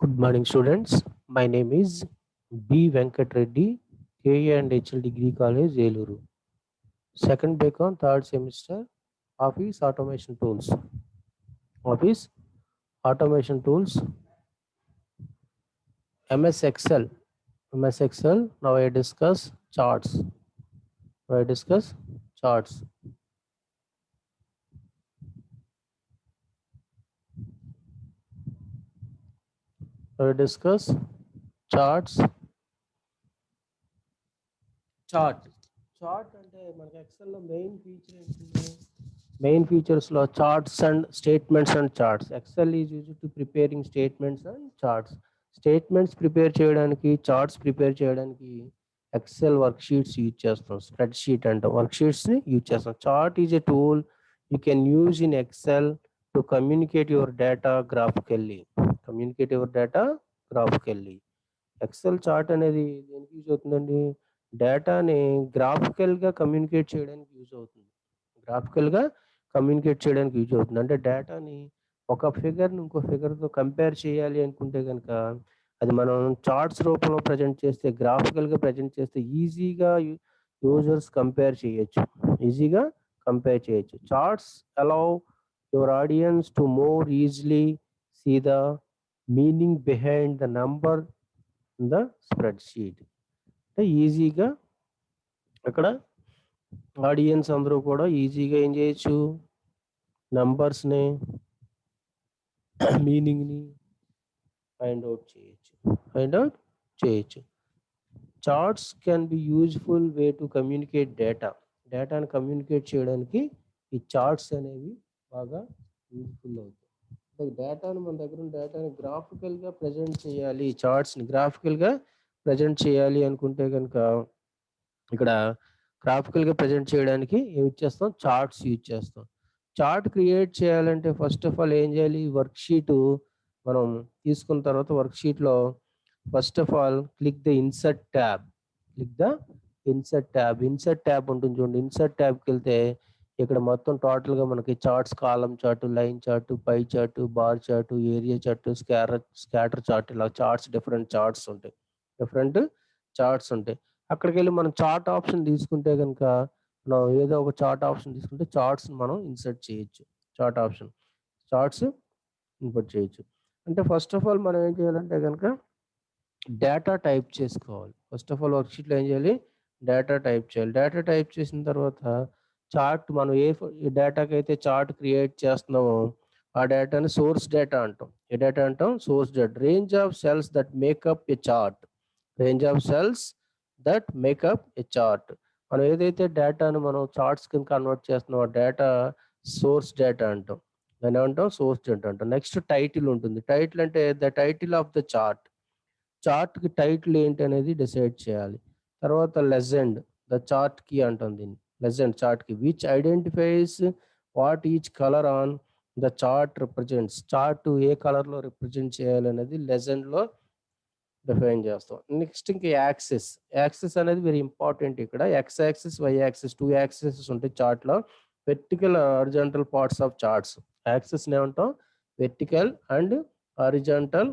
Good morning, students. My name is B. Venkat Reddy, KA and HL Degree College, Eluru. Second Bacon, third semester, Office Automation Tools. Office Automation Tools, MS Excel. MS Excel. Now I discuss charts. Now I discuss charts. Now I discuss charts. Chart chart అంటే మనకి ఎక్సెల్లో main feature ఏంటి? Main ఫీచర్స్లో charts and statements and charts. Excel is use to preparing statements and charts. Statements prepare చేయడానికి, charts prepare చేయడానికి Excel worksheets use చేస్తాం. Spreadsheet అంటే work షీట్స్ని యూజ్ చేస్తాం. Chart is a tool you can use in Excel to communicate your data graphically. Communicate your data graphically. Excel chart అనేది దేనికి use అవుతుందండి? డేటాని గ్రాఫికల్గా కమ్యూనికేట్ చేయడానికి యూజ్ అవుతుంది. గ్రాఫికల్గా కమ్యూనికేట్ చేయడానికి యూజ్ అవుతుంది. అంటే డేటాని ఒక ఫిగర్ని ఇంకో ఫిగర్తో కంపేర్ చేయాలి అనుకుంటే కనుక అది మనం చార్ట్స్ రూపంలో ప్రజెంట్ చేస్తే, గ్రాఫికల్గా ప్రజెంట్ చేస్తే ఈజీగా యూజర్స్ కంపేర్ చేయొచ్చు. ఈజీగా కంపేర్ చేయొచ్చు. Charts allow your audience to more easily see the meaning behind the number in the spreadsheet. అంటే ఈజీగా అక్కడ ఆడియన్స్ అందరూ కూడా ఈజీగా ఏం చేయొచ్చు? నంబర్స్ని, మీనింగ్ని ఫైండ్ అవుట్ చేయొచ్చు. Charts can be useful way to communicate డేటాని కమ్యూనికేట్ చేయడానికి ఈ చార్ట్స్ అనేవి బాగా యూజ్ఫుల్ అవుతాయి. డేటాను మన దగ్గర ఉన్న డేటాని గ్రాఫికల్గా ప్రజెంట్ చేయాలి, చార్ట్స్ని గ్రాఫికల్గా ప్రజెంట్ చేయాలి అనుకుంటే కనుక ఇక్కడ గ్రాఫికల్గా ప్రజెంట్ చేయడానికి ఏమి చేస్తాం? చార్ట్స్ యూజ్ చేస్తాం. చార్ట్ క్రియేట్ చేయాలంటే ఫస్ట్ ఆఫ్ ఆల్ ఏం చేయాలి? వర్క్ షీటు మనం తీసుకున్న తర్వాత వర్క్ షీట్లో first of all click the insert tab. Insert tab ఉంటుంది చూడండి. ఇన్సర్ట్ ట్యాబ్కి వెళ్తే ఇక్కడ మొత్తం టోటల్గా మనకి charts, column chart, line chart, pie chart, bar chart, area chart, scatter chart, ఇలా డిఫరెంట్ చార్ట్స్ ఉంటాయి. అక్కడికి వెళ్ళి మనం చార్ట్ ఆప్షన్ తీసుకుంటే కనుక మనం ఏదో ఒక చార్ట్ ఆప్షన్ తీసుకుంటే చార్ట్స్ మనం ఇన్సర్ట్ చేయొచ్చు. చార్ట్స్ ఇన్పుట్ చేయొచ్చు. అంటే ఫస్ట్ ఆఫ్ ఆల్ మనం ఏం చేయాలంటే కనుక డేటా టైప్ చేసుకోవాలి. ఫస్ట్ ఆఫ్ ఆల్ వర్క్షీట్లో ఏం చేయాలి? డేటా టైప్ చేయాలి. డేటా టైప్ చేసిన తర్వాత చార్ట్ మనం ఏ డేటాకి అయితే చార్ట్ క్రియేట్ చేస్తున్నామో ఆ డేటాని సోర్స్ డేటా అంటాం. ఏ డేటా అంటాం? Source data. Range of cells that makeup A chart. మనం ఏదైతే డేటాను మనం చార్ట్స్ కింద కన్వర్ట్ చేస్తున్నాం ఆ డేటా సోర్స్ డేటా అంటాం. దాన్ని ఏమంటాం? సోర్స్ డేటా అంటాం. నెక్స్ట్ టైటిల్ ఉంటుంది. టైటిల్ అంటే ద టైటిల్ ఆఫ్ ద చార్ట్కి టైటిల్ ఏంటి అనేది డిసైడ్ చేయాలి. తర్వాత లెజెండ్, ద చార్ట్ కీ అంటాం దీన్ని. Legend chart key which identifies what each colour on the chart represents. చార్ట్ ఏ కలర్లో రిప్రజెంట్ చేయాలి అనేది లెజెండ్లో డిఫైన్ చేస్తాం. నెక్స్ట్ ఇంకా యాక్సెస్ అనేది వెరీ ఇంపార్టెంట్. ఇక్కడ X axis, Y axis, 2 axes ఉంటాయి చార్ట్లో. Vertical, horizontal parts of charts. Axes ఏమంటాం? Vertical and horizontal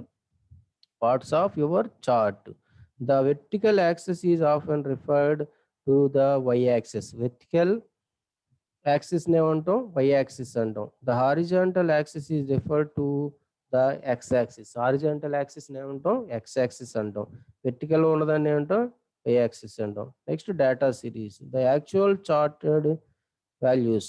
parts of your chart. The vertical axis is often referred to the y-axis. Vertical axis ఏమంటాం? y-axis అంటాం. The horizontal axis is referred to the x-axis. Horizontal axis ఏమంటాం? x-axis అంటాం. Vertical ఉన్నదాన్ని ఏమంటాం? y-axis అంటాం. Next data series. The actual charted values.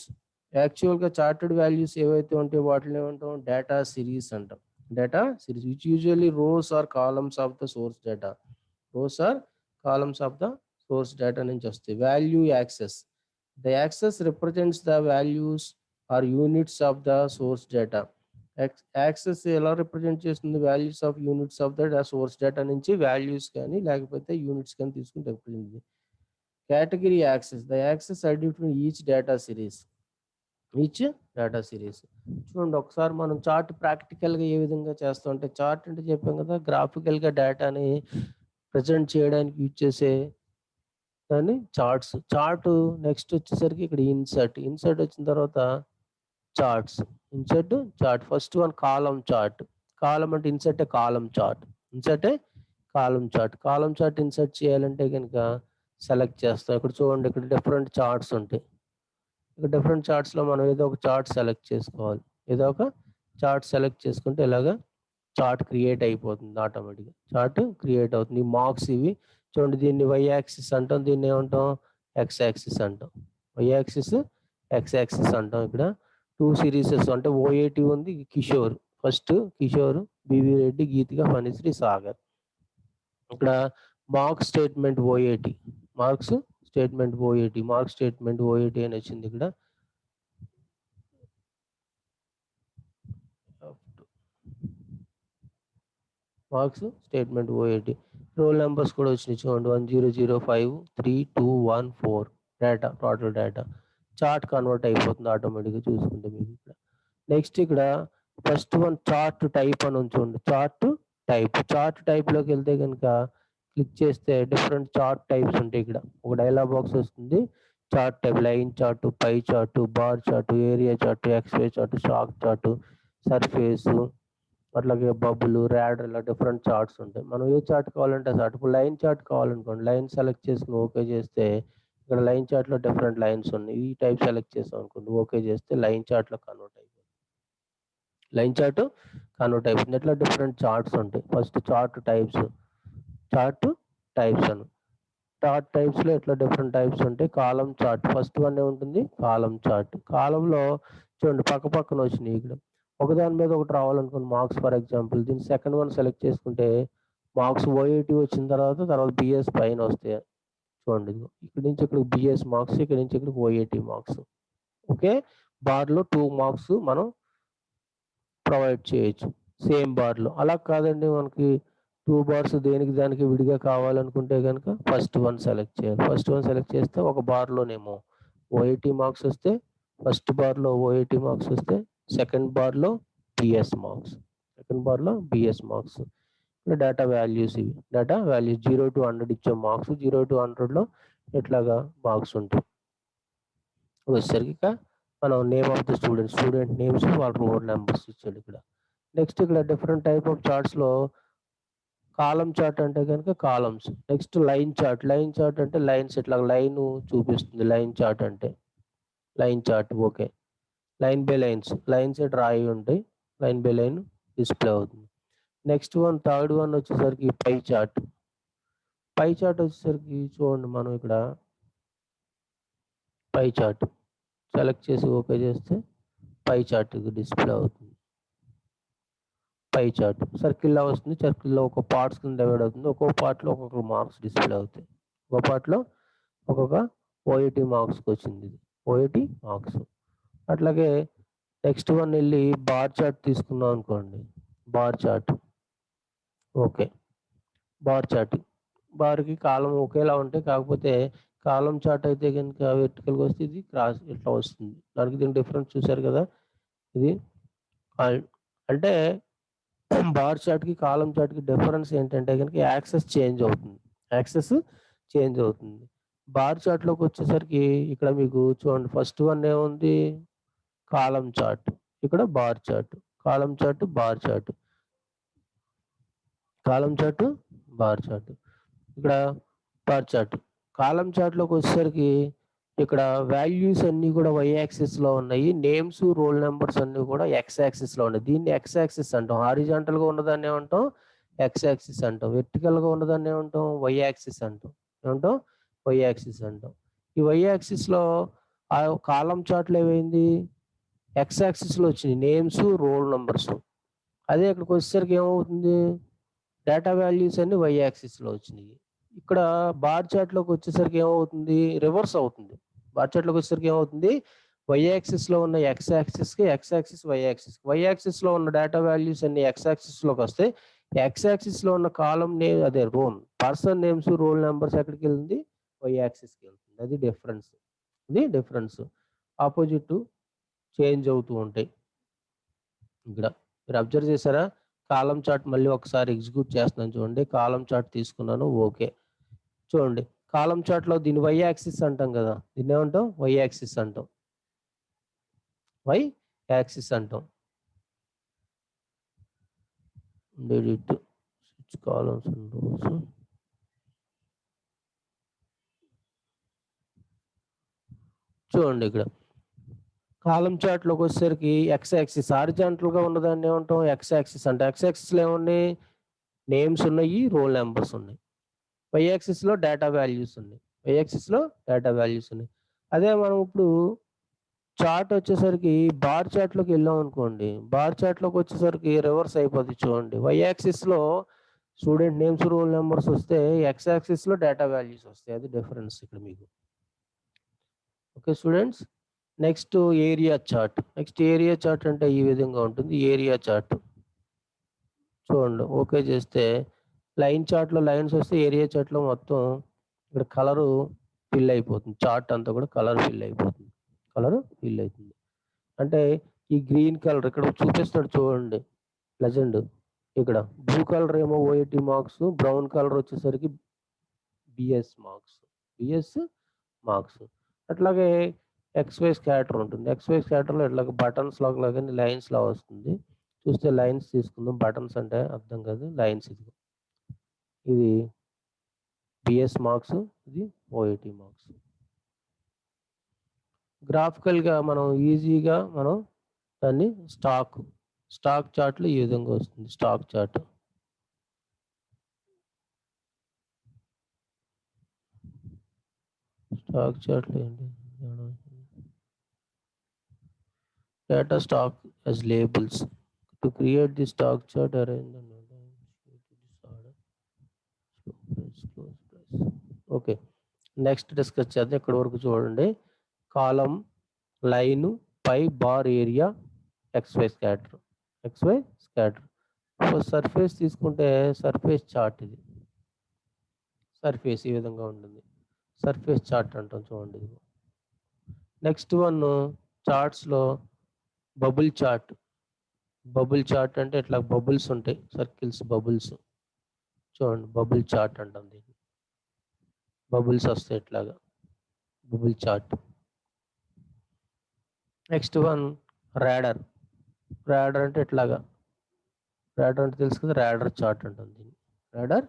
యాక్చువల్గా charted values ఏవైతే ఉంటాయో వాటిని ఏమంటాం? డేటా సిరీస్ అంటాం. Data series which usually rows or columns of the source data నుంచి వస్తాయి. Value axis. The axis represents the values or units of the source data. Axis ఎలా represent చేస్తుంది? Values of units of the source data నుంచి values కానీ లేకపోతే units కానీ తీసుకుని represent. Category axis. The access identify each data series. చూడండి ఒకసారి మనం చార్ట్ ప్రాక్టికల్గా ఏ విధంగా చేస్తాం అంటే, చార్ట్ అంటే చెప్పాం కదా గ్రాఫికల్గా డేటాని ప్రజెంట్ చేయడానికి యూజ్ చేసే దాన్ని చార్ట్. నెక్స్ట్ వచ్చేసరికి ఇక్కడ ఇన్సర్ట్ వచ్చిన తర్వాత చార్ట్. ఫస్ట్ వన్ కాలం చార్ట్. కాలం అంటే ఇన్సర్ట్ ఏ కాలం చార్ట్. ఇన్సర్ట్ ఏ కాలం చార్ట్. కాలం చార్ట్ ఇన్సర్ట్ చేయాలంటే గనుక సెలెక్ట్ చేస్తాం. ఇక్కడ చూడండి, ఇక్కడ డిఫరెంట్ చార్ట్స్ ఉంటాయి. ఇక్కడ డిఫరెంట్ చార్ట్స్‌లో మనం ఏదో ఒక చార్ట్ సెలెక్ట్ చేసుకోవాలి. ఏదో ఒక చార్ట్ సెలెక్ట్ చేసుకుంటే ఇలాగా చార్ట్ క్రియేట్ అయిపోతుంది ఆటోమేటిక్‌గా. చార్ట్ క్రియేట్ అవుతుంది. ఈ మార్క్స్ ఇవి చూడండి, దీన్ని వై యాక్సిస్ అంటాం. దీన్ని ఏమంటాం? ఎక్స్ యాక్సిస్ అంటాం. వై యాక్సిస్, ఎక్స్ యాక్సిస్ అంటాం. ఇక్కడ 2 సీరీసెస్ అంటే ఓఏటీ ఉంది, కిషోర్. ఫస్ట్ కిషోర్, బివి రెడ్డి, గీతిక, ఫణిశ్రీ, సాగర్. ఇక్కడ marks statement OAT. Marks statement OAT. Marks statement OAT అని వచ్చింది ఇక్కడ. Marks statement OAT. Roll numbers కూడా వచ్చినాయి చూడండి, 1005 3214 data, total data. Chart convert అయిపోతుంది ఆటోమేటిక్గా చూసుకుంటే మీకు ఇక్కడ. నెక్స్ట్ ఇక్కడ ఫస్ట్ వన్ చార్ట్ టైప్ అని ఉంది చూడండి. Chart type. చార్ట్ టైప్లోకి వెళ్తే కనుక క్లిక్ చేస్తే డిఫరెంట్ చార్ట్ టైప్స్ ఉంటాయి. ఇక్కడ ఒక డైలాగ్ బాక్స్ వస్తుంది. Chart type, line chart, pie chart, bar chart, area chart, XY chart, stock chart, surface, అట్లాగే బబుల్, ర్యాడర్, ఇలా డిఫరెంట్ చార్ట్స్ ఉంటాయి. మనం ఏ చార్ట్ కావాలంటే ఆ చార్ట్. ఇప్పుడు లైన్ చార్ట్ కావాలనుకోండి, లైన్ సెలెక్ట్ చేసుకుని ఓకే చేస్తే ఇక్కడ లైన్ చార్ట్‌లో డిఫరెంట్ లైన్స్ ఉన్నాయి. ఈ టైప్ సెలెక్ట్ చేసాం అనుకోండి, ఓకే చేస్తే లైన్ చార్ట్‌లో కన్వర్ట్ అయిపోతుంది. లైన్ చార్ట్ కన్వర్ట్ అయిపోతుంది. ఇట్లా డిఫరెంట్ చార్ట్స్ ఉంటాయి. First chart types. Chart types అని. చార్ట్ టైప్స్‌లో ఇట్లా డిఫరెంట్ టైప్స్ ఉంటాయి. కాలమ్ చార్ట్ ఫస్ట్ వన్ ఏముంటుంది? Column chart. కాలమ్‌లో చూడండి పక్క పక్కన వచ్చినాయి ఇక్కడ. ఒకదాని మీద ఒకటి రావాలనుకోండి, మార్క్స్ ఫర్ ఎగ్జాంపుల్ దీన్ని సెకండ్ వన్ సెలెక్ట్ చేసుకుంటే మార్క్స్ ఓఏటీ వచ్చిన తర్వాత బిఎస్ పైన వస్తాయి. చూడండి ఇదిగో. ఇక్కడి నుంచి ఇక్కడికి బిఎస్ మార్క్స్, ఇక్కడి నుంచి ఇక్కడికి ఓఏటీ మార్క్స్. ఓకే. బార్‌లో 2 మార్క్స్ మనం ప్రొవైడ్ చేయొచ్చు సేమ్ బార్‌లో. అలా కాదండి, మనకి 2 బార్స్ దేనికి దానికి విడిగా కావాలనుకుంటే గనుక ఫస్ట్ వన్ సెలెక్ట్ చేయాలి. ఫస్ట్ వన్ సెలెక్ట్ చేస్తే ఒక బార్‌లోనేమో ఓఏటీ మార్క్స్ వస్తే, ఫస్ట్ బార్‌లో ఓఏటీ మార్క్స్ వస్తే, సెకండ్ బార్‌లో బిఎస్ మార్క్స్. సెకండ్ బార్‌లో బిఎస్ మార్క్స్. ఇక్కడ డేటా వాల్యూస్ ఇవి. డేటా వాల్యూస్ 0-100 ఇచ్చాం మార్క్స్. 0-100లో ఇట్లాగా మార్క్స్ ఉంటాయి. వచ్చేసరికి ఇక మనం name of the student, student names, వాళ్ళ రోల్ నెంబర్స్ ఇచ్చాడు ఇక్కడ. నెక్స్ట్ ఇక్కడ డిఫరెంట్ టైప్ ఆఫ్ చార్ట్స్‌లో కాలమ్ చార్ట్ అంటే గనుక columns. Next line chart. Line chart అంటే లైన్స్ ఇట్లా లైన్ చూపిస్తుంది. లైన్ చార్ట్ అంటే. Line chart okay. Line by lines. Lines draw అయ్యి ఉంటాయి. లైన్ బై లైన్ డిస్‌ప్లే అవుతుంది. నెక్స్ట్ వన్ థర్డ్ వన్ వచ్చేసరికి పై చార్ట్. పై చార్ట్ వచ్చేసరికి చూడండి, మనం ఇక్కడ పై చార్ట్ సెలెక్ట్ చేసి ఓకే చేస్తే పై చార్ట్ డిస్‌ప్లే అవుతుంది. పై చార్ట్ సర్కిల్‌లా వస్తుంది. సర్కిల్‌లో ఒక పార్ట్స్ కింద డివైడ్ అవుతుంది. ఒక్కో పార్ట్‌లో ఒక్కొక్క మార్క్స్ డిస్‌ప్లే అవుతాయి. ఒక పార్ట్‌లో ఒక్కొక్క ఓఏటీ మార్క్స్‌కొచ్చింది ఇది. OAT marks. అట్లాగే నెక్స్ట్ వన్ ఎళ్లి బార్ చార్ట్ తీసుకున్నాం అనుకోండి. Bar chart. Okay. Bar chart. బార్‌కి కాలమ్ ఒకేలా ఉంటాయి. కాకపోతే కాలమ్ చార్ట్ అయితే గనుక వెర్టికల్‌గా వస్తే, ఇది క్రాస్ ఇట్లా వస్తుంది. దానికి దీనికి డిఫరెన్స్ చూసారు కదా! ఇది ఆహ్, అంటే బార్ చార్ట్‌కి, కాలమ్ చార్ట్‌కి డిఫరెన్స్ ఏంటంటే గనుక యాక్సెస్ చేంజ్ అవుతుంది. యాక్సెస్ చేంజ్ అవుతుంది. బార్ చార్ట్‌లోకొచ్చేసరికి ఇక్కడ మీకు చూడండి, ఫస్ట్ వన్ ఏముంది? Column chart. ఇక్కడ bar chart. Column chart, bar chart. Column chart, bar chart. ఇక్కడ బార్ చార్ట్. కాలమ్ చార్ట్‌లోకొచ్చేసరికి ఇక్కడ వాల్యూస్ అన్నీ కూడా వై యాక్సిస్‌లో ఉన్నాయి. నేమ్స్, రోల్ నంబర్స్ అన్నీ కూడా ఎక్స్ యాక్సిస్‌లో ఉన్నాయి. దీన్ని ఎక్స్ యాక్సిస్ అంటాం. హారిజాంటల్‌గా ఉన్నదాన్ని ఏమంటాం? ఎక్స్ యాక్సిస్ అంటాం. వెర్టికల్‌గా ఉన్నదాన్ని ఏమంటాం? వై యాక్సిస్ అంటాం. ఏమంటాం? వై యాక్సిస్ అంటాం. ఈ వై యాక్సిస్‌లో కాలమ్ చార్ట్‌లో ఏమైంది? ఎక్స్ యాక్సిస్‌లో వచ్చినాయి నేమ్స్, రోల్ నంబర్స్. అదే ఇక్కడికొచ్చేసరికి ఏమవుతుంది? డేటా వాల్యూస్ అన్నీ వై యాక్సిస్‌లో వచ్చినియి. ఇక్కడ బార్ చార్ట్‌లోకి వచ్చేసరికి ఏమవుతుంది? రివర్స్ అవుతుంది. బార్ చార్ట్‌లోకి వచ్చేసరికి ఏమవుతుంది? వై యాక్సిస్‌లో ఉన్న ఎక్స్ యాక్సిస్‌కి, X axis Y axis. Y యాక్సిస్‌లో ఉన్న డేటా వాల్యూస్ అన్నీ ఎక్స్ యాక్సిస్‌లోకొస్తాయి. ఎక్స్ యాక్సిస్‌లో ఉన్న కాలమ్ నేమ్ అదే పర్సన్ నేమ్స్, రోల్ నంబర్స్ ఎక్కడికెళ్తుంది? వై యాక్సిస్‌కెళ్తుంది. అది డిఫరెన్స్. ఇది డిఫరెన్స్. ఆపోజిట్ చేంజ్ అవుతూ ఉంటాయి ఇక్కడ. మీరు అబ్జర్వ్ చేసారా? కాలమ్ చార్ట్ మళ్ళీ ఒకసారి ఎగ్జిక్యూట్ చేస్తున్నాను చూడండి. కాలమ్ చార్ట్ తీసుకున్నాను. ఓకే. చూడండి, కాలమ్ చార్ట్‌లో దీన్ని వై యాక్సిస్ అంటాం కదా! దీన్నేమంటాం? వై యాక్సిస్ అంటాం. వై యాక్సిస్ అంటాం. delete switch columns and rows. చూడండి ఇక్కడ కాలం చార్ట్లోకి వచ్చేసరికి ఎక్స్ యాక్సిస్ హారిజాంటల్గా ఉన్నదాన్ని ఏమంటాం ఎక్స్ యాక్సిస్ అంటే ఎక్స్ యాక్సిస్లో ఏమున్నాయి నేమ్స్ ఉన్నాయి రోల్ నెంబర్స్ ఉన్నాయి వై యాక్సిస్లో డేటా వాల్యూస్ ఉన్నాయి వై యాక్సిస్లో డేటా వాల్యూస్ ఉన్నాయి అదే మనం ఇప్పుడు చార్ట్ వచ్చేసరికి బార్ చార్ట్లోకి వెళ్ళాం అనుకోండి బార్ చార్ట్లోకి వచ్చేసరికి రివర్స్ అయిపోతుంది చూడండి వై యాక్సిస్లో స్టూడెంట్ నేమ్స్ రోల్ నెంబర్స్ వస్తే ఎక్స్ యాక్సిస్లో డేటా వాల్యూస్ వస్తాయి అది డిఫరెన్స్ ఇక్కడ మీకు okay students next area chart next area chart అంటే ఈ విధంగా ఉంటుంది ఏరియా చార్ట్ చూడండి ఓకే చేస్తే లైన్ చార్ట్లో లైన్స్ వస్తే ఏరియా చార్ట్లో మొత్తం ఇక్కడ కలరు ఫిల్ అయిపోతుంది చార్ట్ అంతా కూడా కలర్ ఫిల్ అయిపోతుంది కలర్ ఫిల్ అవుతుంది అంటే ఈ గ్రీన్ కలర్ ఇక్కడ చూపిస్తాడు చూడండి లెజెండ్ ఇక్కడ బ్లూ కలర్ ఏమో ఓఐటి మార్క్స్ బ్రౌన్ కలర్ వచ్చేసరికి బిఎస్ మార్క్స్ అట్లాగే ఎక్స్వై స్కాటర్ ఉంటుంది ఎక్స్వై స్కాటర్లో ఇట్లా బటన్స్ లాగా లైన్స్ లా వస్తుంది చూస్తే లైన్స్ తీసుకుందాం బటన్స్ అంటే అర్థం కాదు లైన్స్ ఇది బిఎస్ మార్క్స్ ఇది ఓఐటి మార్క్స్ గ్రాఫికల్గా మనం ఈజీగా మనం దాన్ని స్టాక్ చార్ట్లో ఈ విధంగా వస్తుంది స్టాక్ చార్ట్ స్టాక్ చార్ట్లో ఏంటి data stock as labels to create the stock chart arrange the disorder close price okay next discuss చేద్దాం ఇక్కడ వరకు చూడండి column line pie bar area XY scatter so surface తీసుకుంటే సర్ఫేస్ చార్ట్ ఇది surface ఈ విధంగా ఉంటుంది సర్ఫేస్ చార్ట్ అంటాం చూడండి ఇది నెక్స్ట్ వన్ చార్ట్స్లో బబుల్ చార్ట్ అంటే ఇట్లా బబుల్స్ ఉంటాయి సర్కిల్స్ బబుల్స్ చూడండి బబుల్ చార్ట్ అంటాం దీన్ని బబుల్స్ వస్తాయి ఇట్లాగా bubble chart next one radar అంటే ఇట్లాగా ర్యాడర్ అంటే తెలుసు కదా ర్యాడర్ చార్ట్ అంటాం దీన్ని ర్యాడర్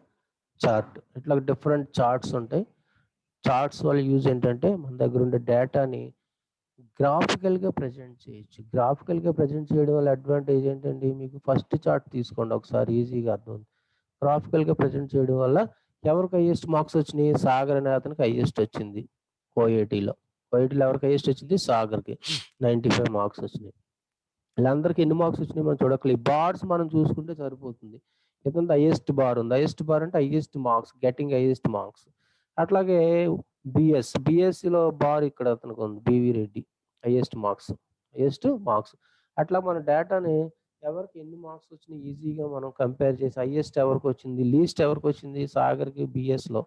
చార్ట్ ఇట్లా డిఫరెంట్ చార్ట్స్ ఉంటాయి చార్ట్స్ వల్ల యూజ్ ఏంటంటే మన దగ్గర ఉండే డేటాని గ్రాఫికల్గా ప్రజెంట్ చేయొచ్చు గ్రాఫికల్గా ప్రజెంట్ చేయడం వల్ల అడ్వాంటేజ్ ఏంటంటే మీకు ఫస్ట్ చార్ట్ తీసుకోండి ఒకసారి ఈజీగా అర్థం గ్రాఫికల్గా ప్రజెంట్ చేయడం వల్ల ఎవరికి హైయెస్ట్ మార్క్స్ వచ్చినాయి సాగర్ అనే అతనికి హైయెస్ట్ వచ్చింది ఓఐటీలో ఎవరికి హైయెస్ట్ వచ్చింది సాగర్కి 95 మార్క్స్ వచ్చినాయి వీళ్ళందరికీ ఎన్ని మార్క్స్ వచ్చినాయి మనం చూడక్కలేదు బార్స్ మనం చూసుకుంటే సరిపోతుంది ఎందుకంటే హైయెస్ట్ బార్ ఉంది హైయెస్ట్ బార్ అంటే highest marks getting highest marks అట్లాగే బిఎస్సిలో బార్ ఇక్కడ అతనికి ఉంది బివి రెడ్డి హైయెస్ట్ మార్క్స్ అట్లా మన డేటాని ఎవరికి ఎన్ని మార్క్స్ వచ్చినాయి ఈజీగా మనం కంపేర్ చేసి హైయెస్ట్ ఎవరికి వచ్చింది లీస్ట్ ఎవరికి వచ్చింది సాగర్కి బిఎస్లో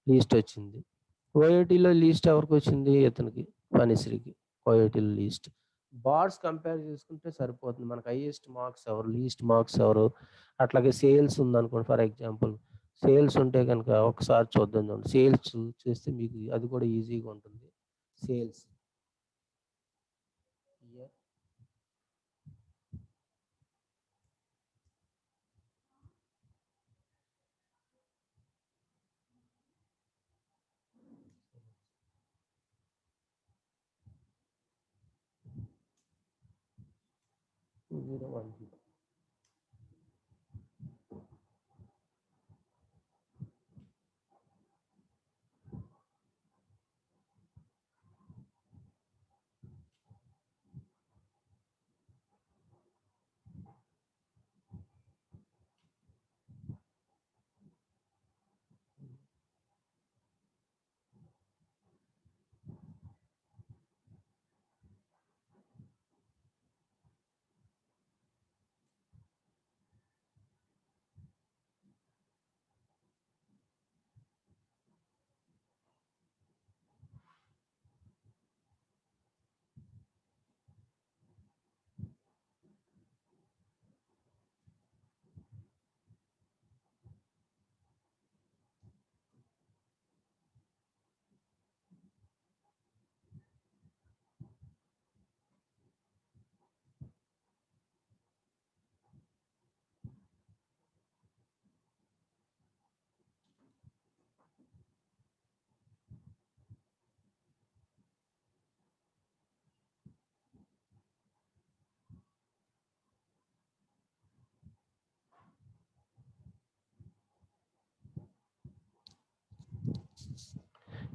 లీస్ట్ వచ్చింది ఓఐటీలో లీస్ట్ ఎవరికి వచ్చింది ఇతనికి వనిశ్రీకి ఓఐటీలో లీస్ట్ బార్స్ కంపేర్ చేసుకుంటే సరిపోతుంది మనకు హైయెస్ట్ మార్క్స్ ఎవరు లీస్ట్ మార్క్స్ ఎవరు అట్లాగే సేల్స్ ఉందనుకోండి ఫర్ ఎగ్జాంపుల్ సేల్స్ ఉంటే కనుక ఒకసారి చూద్దాం చూడండి సేల్స్ చేస్తే మీకు అది కూడా ఈజీగా ఉంటుంది సేల్స్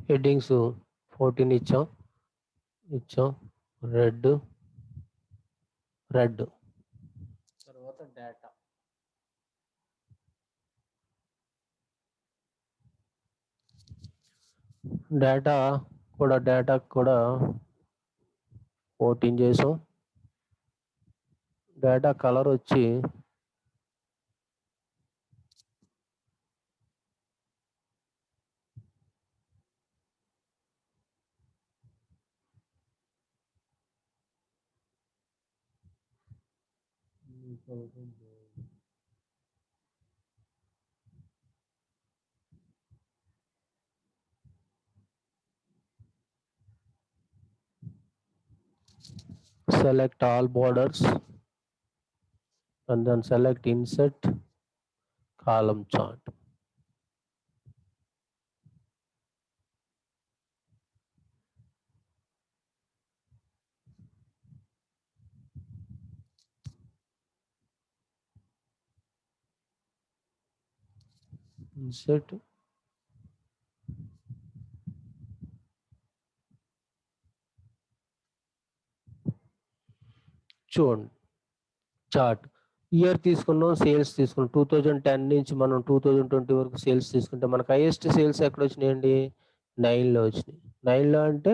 హెడ్డింగ్స్ 14 ఇచ్చాం రెడ్ తర్వాత డేటా కూడా 14 చేసాం. డేటా కలర్ వచ్చి select all borders and then select insert column chart. Insert చూడండి చార్ట్ ఇయర్ తీసుకున్నాం, సేల్స్ తీసుకున్నాం. 2010 నుంచి మనం 2020 వరకు సేల్స్ తీసుకుంటే మనకు హైయెస్ట్ సేల్స్ ఎక్కడ వచ్చినాయండి? 9లో వచ్చినాయి. 9లో అంటే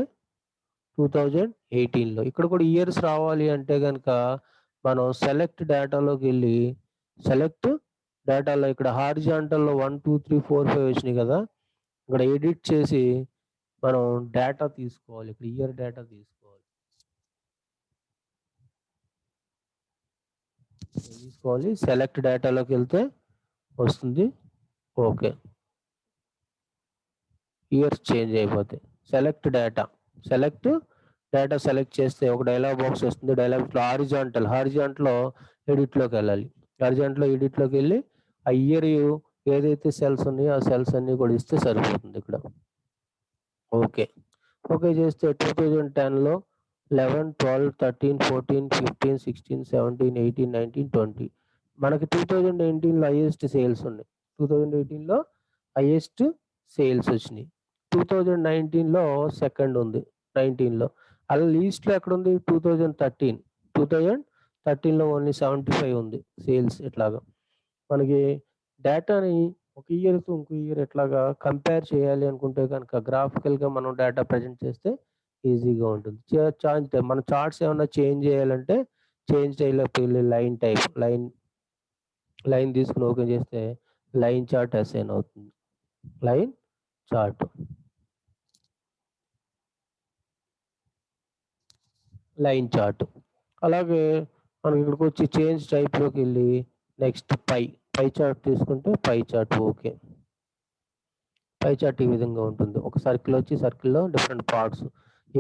2018లో. ఇక్కడ కూడా ఇయర్స్ రావాలి అంటే కనుక మనం సెలెక్ట్ డేటాలోకి వెళ్ళి సెలెక్ట్ డేటాలో ఇక్కడ హారిజాంటల్లో 1 2 3 4 5 వచ్చినాయి కదా, ఇక్కడ ఎడిట్ చేసి మనం డేటా తీసుకోవాలి. ఇక్కడ ఇయర్ డేటా తీసుకోవాలి. సెలెక్ట్ డేటాలోకి వెళ్తే వస్తుంది. ఓకే, ఇయర్స్ చేంజ్ అయిపోతాయి. సెలెక్ట్ డేటా సెలెక్ట్ చేస్తే ఒక డైలాగ్ బాక్స్ వస్తుంది. డైలాగ్లో హారిజాంటల్లో ఎడిట్లోకి వెళ్ళాలి. ఎడిట్లోకి వెళ్ళి ఆ ఇయర్ ఏదైతే సెల్స్ ఉన్నాయో ఆ సెల్స్ అన్ని కూడా ఇస్తే సరిపోతుంది. ఇక్కడ ఓకే చేస్తే 2010లో 11 12 13 14 15 16 17 18 19 20 మనకి 2018లో హైయెస్ట్ సేల్స్ ఉన్నాయి. 2018లో హైయెస్ట్ సేల్స్ వచ్చినాయి. 2019లో సెకండ్ ఉంది. 19లో అలా లీస్ట్లో ఎక్కడ ఉంది? 2013లో ఓన్లీ 75 ఉంది సేల్స్. ఇట్లాగా మనకి డేటాని ఒక ఇయర్తో ఇంకో ఇయర్ ఎట్లాగా కంపేర్ చేయాలి అనుకుంటే కనుక గ్రాఫికల్గా మనం డేటా ప్రజెంట్ చేస్తే ఈజీగా ఉంటుంది. మన చార్ట్స్ ఏమన్నా చేంజ్ చేయాలంటే చేంజ్ టైప్లోకి వెళ్ళి లైన్ తీసుకుని ఓపెన్ చేస్తే లైన్ చార్ట్ అసైన్ అవుతుంది. లైన్ చార్ట్ అలాగే మనం ఇక్కడికి వచ్చి చేంజ్ టైప్లోకి వెళ్ళి నెక్స్ట్ పై చార్ట్ తీసుకుంటే pie chart. Okay, pie chart ఈ విధంగా ఉంటుంది. ఒక సర్కిల్ వచ్చి సర్కిల్లో డిఫరెంట్ పార్ట్స్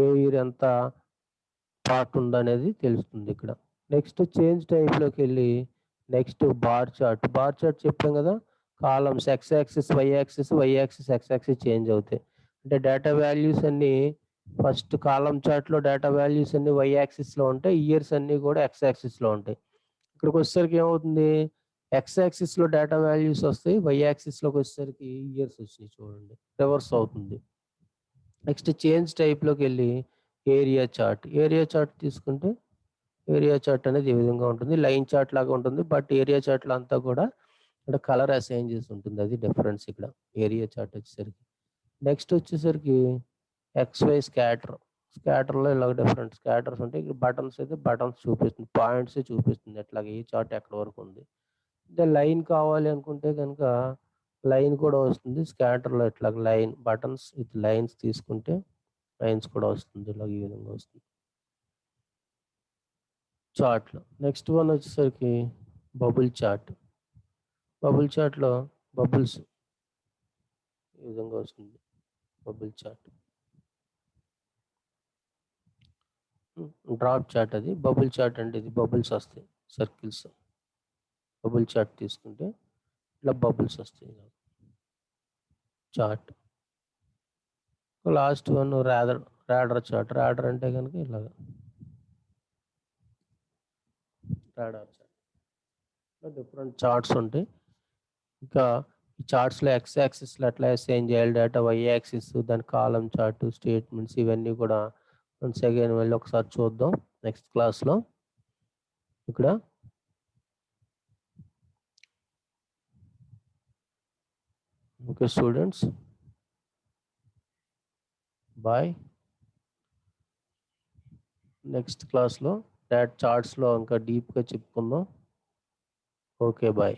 ఏ ఇయర్ ఎంత పార్ట్ ఉందనేది తెలుస్తుంది ఇక్కడ. నెక్స్ట్ చేంజ్ టైప్లోకి వెళ్ళి నెక్స్ట్ బార్ చార్ట్ చెప్పాం కదా, columns X axis Y axis X axis change అవుతాయి. అంటే డేటా వాల్యూస్ అన్ని ఫస్ట్ కాలమ్ చార్ట్లో డేటా వాల్యూస్ అన్ని వై యాక్సిస్లో ఉంటాయి, ఇయర్స్ అన్ని కూడా ఎక్స్ యాక్సిస్లో ఉంటాయి. ఇక్కడికి వచ్చేసరికి ఏమవుతుంది? ఎక్స్ యాక్సిస్లో డేటా వాల్యూస్ వస్తాయి, వై యాక్సిస్లోకి వచ్చేసరికి ఇయర్స్ వచ్చినాయి. చూడండి, రివర్స్ అవుతుంది. నెక్స్ట్ చేంజ్ టైప్లోకి వెళ్ళి ఏరియా చార్ట్ తీసుకుంటే ఏరియా చార్ట్ అనేది ఈ విధంగా ఉంటుంది. లైన్ చార్ట్ లాగా ఉంటుంది, బట్ ఏరియా చార్ట్లో అంతా కూడా ఇక్కడ కలర్ అసైన్ చేసి ఉంటుంది. అది డిఫరెన్స్ ఇక్కడ ఏరియా చార్ట్ వచ్చేసరికి. నెక్స్ట్ వచ్చేసరికి ఎక్స్వై స్కాటర్లో ఇలా డిఫరెంట్ స్కాటర్స్ ఉంటాయి. ఇక్కడ బటన్స్ అయితే బటన్స్ చూపిస్తుంది, పాయింట్స్ చూపిస్తుంది. అట్లాగే ఈ చార్ట్ ఎక్కడ వరకు ఉంది. అంటే లైన్ కావాలి అనుకుంటే కనుక లైన్ కూడా వస్తుంది. స్కాటర్లో ఇట్లా లైన్ బటన్స్ విత్ లైన్స్ తీసుకుంటే లైన్స్ కూడా వస్తుంది. ఇలా ఈ విధంగా వస్తుంది చార్ట్లో. నెక్స్ట్ వన్ వచ్చేసరికి బబుల్ చార్ట్లో బబుల్స్ ఈ విధంగా వస్తుంది. బబుల్ చార్ట్ డ్రాప్ చార్ట్, అది బబుల్ చార్ట్ అంటే ఇది బబుల్స్ వస్తాయి, సర్కిల్స్. బబుల్ చార్ట్ తీసుకుంటే ఇలా బబుల్స్ వస్తాయి chart. Last one radar chart. Radar అంటే కనుక ఇలాగా రాడర్ చార్ట్. డిఫరెంట్ చార్ట్స్ ఉంటాయి. ఇంకా ఈ చార్ట్స్‌లో ఎక్స్ యాక్సిస్‌లో ఎట్లా అసైన్ చేయాలి డేటా, వై యాక్సిస్ దాని కాలమ్ చార్ట్, స్టేట్మెంట్స్ ఇవన్నీ కూడా వన్స్ అగైన్ మళ్ళీ ఒకసారి చూద్దాం నెక్స్ట్ క్లాస్‌లో. ఇక్కడ ఓకే స్టూడెంట్స్, బాయ్. నెక్స్ట్ క్లాస్‌లో చార్ట్స్‌లో ఇంకా డీప్‌గా చెప్పుకుందాం. Okay bye.